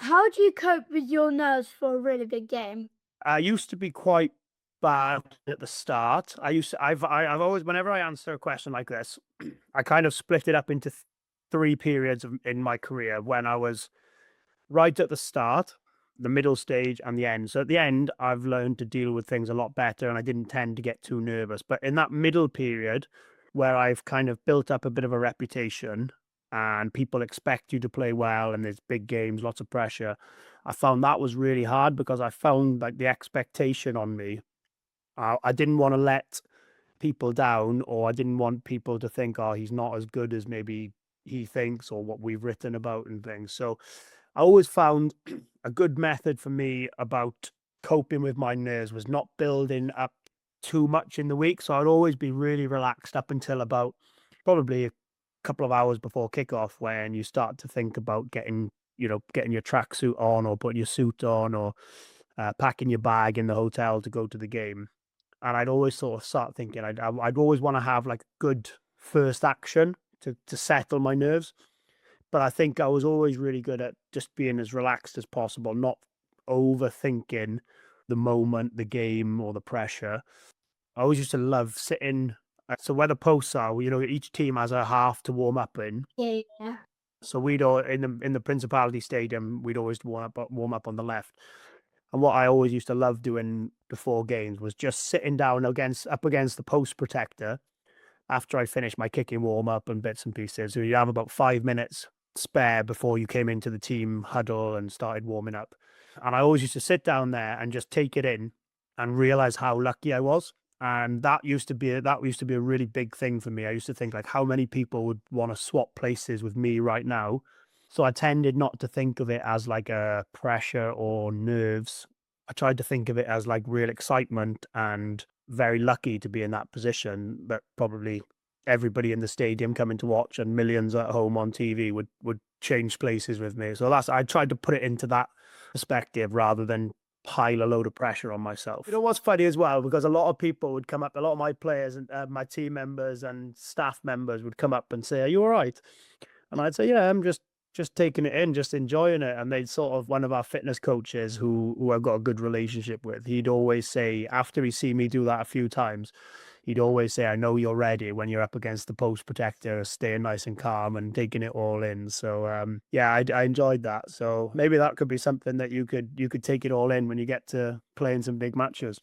How do you cope with your nerves for a really big game? I used to be quite bad at the start. I've always, whenever I answer a question like this, I kind of split it up into three periods in my career when I was right at the start, the middle stage, and the end. So at the end, I've learned to deal with things a lot better and I didn't tend to get too nervous. But in that middle period where I've kind of built up a bit of a reputation and people expect you to play well and there's big games, lots of pressure, I found that was really hard because I found like the expectation on me. I didn't want to let people down, or I didn't want people to think, oh, he's not as good as maybe he thinks or what we've written about and things. So I always found a good method for me about coping with my nerves was not building up too much in the week. So I'd always be really relaxed up until about probably a couple of hours before kickoff when you start to think about getting your tracksuit on or putting your suit on or packing your bag in the hotel to go to the game. And I'd always sort of start thinking I'd always want to have like good first action to settle my nerves. But I think I was always really good at just being as relaxed as possible, not overthinking the moment, the game, or the pressure. I always used to love sitting. So where the posts are, each team has a half to warm up in. Yeah, yeah. So we'd all in the Principality Stadium, we'd always warm up on the left. And what I always used to love doing before games was just sitting down up against the post protector after I finished my kicking warm up and bits and pieces. So you have about 5 minutes spare before you came into the team huddle and started warming up. And I always used to sit down there and just take it in and realize how lucky I was. And that used to be a really big thing for me. I used to think like how many people would want to swap places with me right now. So I tended not to think of it as like a pressure or nerves. I tried to think of it as like real excitement and very lucky to be in that position, but probably everybody in the stadium coming to watch and millions at home on TV would change places with me. So I tried to put it into that perspective rather than pile a load of pressure on myself. You know what's funny as well, because a lot of people would come up, a lot of my players and my team members and staff members would come up and say, "Are you all right?" And I'd say, "Yeah, I'm just taking it in, just enjoying it." And they'd sort of one of our fitness coaches who I've got a good relationship with, he'd always say after he'd seen me do that a few times, he'd always say, "I know you're ready when you're up against the post protector, staying nice and calm and taking it all in." So yeah, I enjoyed that. So maybe that could be something that you could take it all in when you get to playing some big matches.